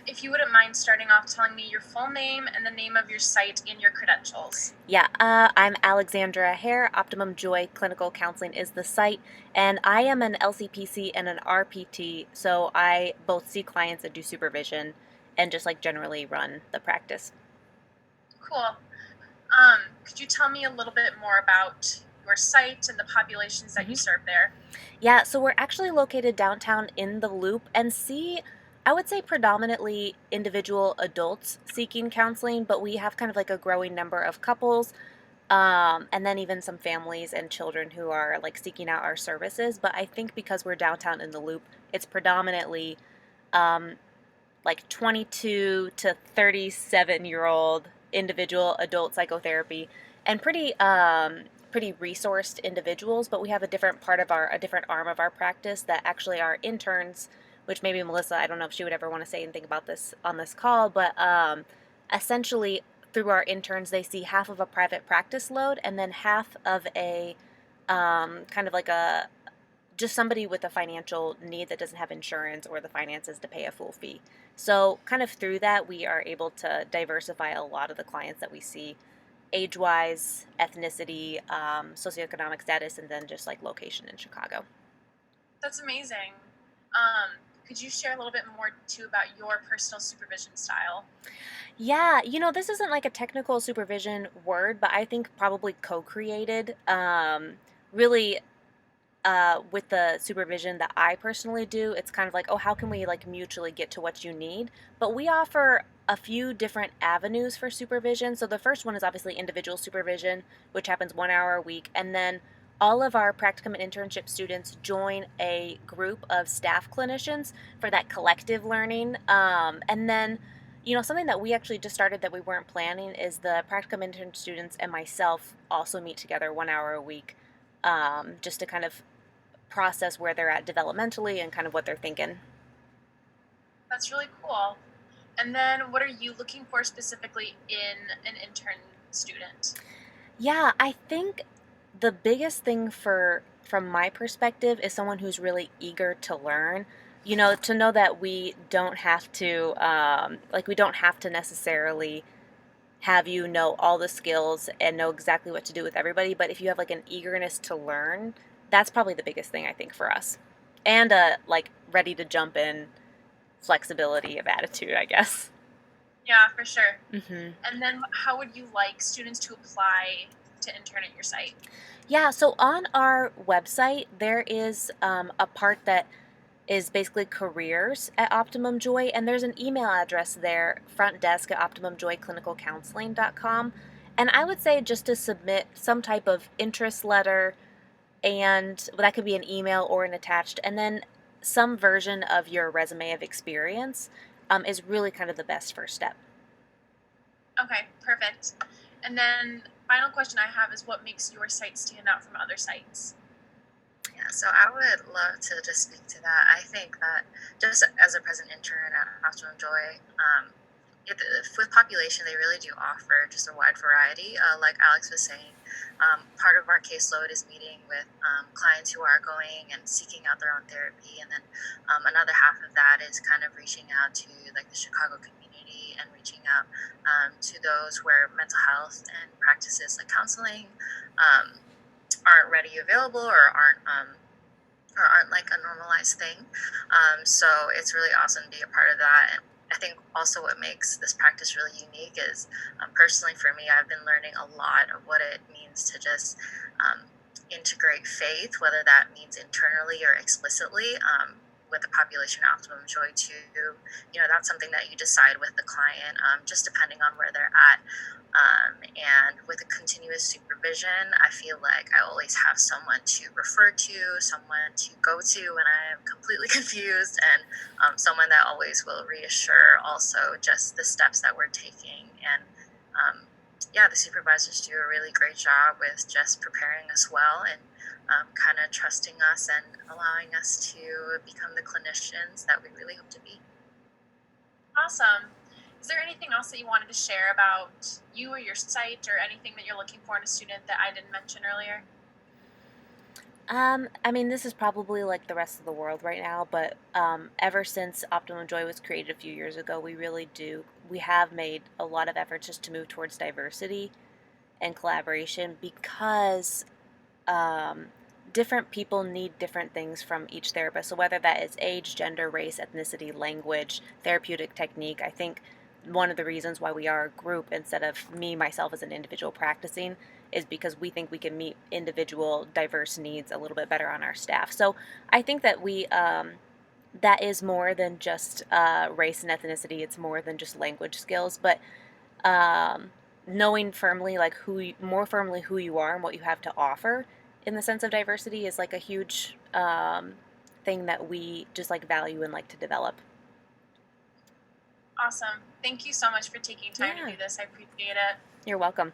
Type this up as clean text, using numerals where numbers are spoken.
If you wouldn't mind starting off telling me your full name and the name of your site and your credentials. Yeah, I'm Alexandra Hoerr. Optimum Joy Clinical Counseling is the site, and I am an LCPC and an RPT, so I both see clients and do supervision and just like generally run the practice. Cool. Could you tell me a little bit more about your site and the populations that you Mhm. serve there? Yeah, so we're actually located downtown in the Loop and see, I would say, predominantly individual adults seeking counseling, but we have kind of like a growing number of couples, and then even some families and children who are like seeking out our services. But I think because we're downtown in the Loop, it's predominantly um, like 22 to 37-year-old individual adult psychotherapy and pretty resourced individuals. But we have a different arm of our practice that actually are interns, which maybe Melissa, I don't know if she would ever want to say anything about this on this call, but essentially through our interns they see half of a private practice load and then half of a kind of like a just somebody with a financial need that doesn't have insurance or the finances to pay a full fee. So, kind of through that, we are able to diversify a lot of the clients that we see age wise, ethnicity, socioeconomic status, and then just like location in Chicago. That's amazing. Could you share a little bit more too about your personal supervision style? Yeah, this isn't like a technical supervision word, but I think probably co created. Really, with the supervision that I personally do, it's kind of like, oh, how can we like mutually get to what you need? But we offer a few different avenues for supervision. So the first one is obviously individual supervision, which happens 1 hour a week, and then all of our practicum and internship students join a group of staff clinicians for that collective learning. And then, something that we actually just started that we weren't planning is the practicum intern students and myself also meet together 1 hour a week, just to kind of process where they're at developmentally and kind of what they're thinking. That's really cool. And then what are you looking for specifically in an intern student? Yeah, I think the biggest thing from my perspective is someone who's really eager to learn. To know that we don't have to we don't have to necessarily have you know all the skills and know exactly what to do with everybody, but if you have like an eagerness to learn, that's probably the biggest thing I think for us. And like ready to jump in flexibility of attitude, I guess. Yeah, for sure. Mhm. And then how would you like students to apply to intern at your site? Yeah, so on our website, there is a part that is basically careers at Optimum Joy, and there's an email address there, front desk at optimumjoyclinicalcounseling.com. And I would say just to submit some type of interest letter, and well, that could be an email or an attached, and then some version of your resume of experience is really kind of the best first step. Okay, perfect. And then final question I have is what makes your site stand out from other sites? Yeah, so I would love to just speak to that. I think that just as a present intern at Optimum Joy, with population, they really do offer just a wide variety. Like Alex was saying, part of our caseload is meeting with clients who are going and seeking out their own therapy, and then another half of that is kind of reaching out to like the Chicago community and reaching out to those where mental health and practices like counseling um, aren't ready available or aren't like a normalized thing. So it's really awesome to be a part of that. And I think also what makes this practice really unique is personally for me, I've been learning a lot of what it means to just integrate faith, whether that means internally or explicitly. With the population optimum joy too, that's something that you decide with the client, just depending on where they're at. And with a continuous supervision, I feel like I always have someone to refer to, someone to go to when I am completely confused, and someone that always will reassure also just the steps that we're taking. And yeah, the supervisors do a really great job with just preparing us well and kind of trusting us and allowing us to become the clinicians that we really hope to be. Awesome. Is there anything else that you wanted to share about you or your site or anything that you're looking for in a student that I didn't mention earlier? I mean, this is probably like the rest of the world right now, but ever since Optimum Joy was created a few years ago, we have made a lot of efforts just to move towards diversity and collaboration because um, different people need different things from each therapist. So whether that is age, gender, race, ethnicity, language, therapeutic technique, I think one of the reasons why we are a group instead of me myself as an individual practicing is because we think we can meet individual diverse needs a little bit better on our staff. So I think that we that is more than just race and ethnicity. It's more than just language skills, but um, knowing firmly like more firmly who you are and what you have to offer in the sense of diversity is like a huge thing that we just like value and like to develop. Awesome. Thank you so much for taking time to Yeah, do this. I appreciate it. you're welcome.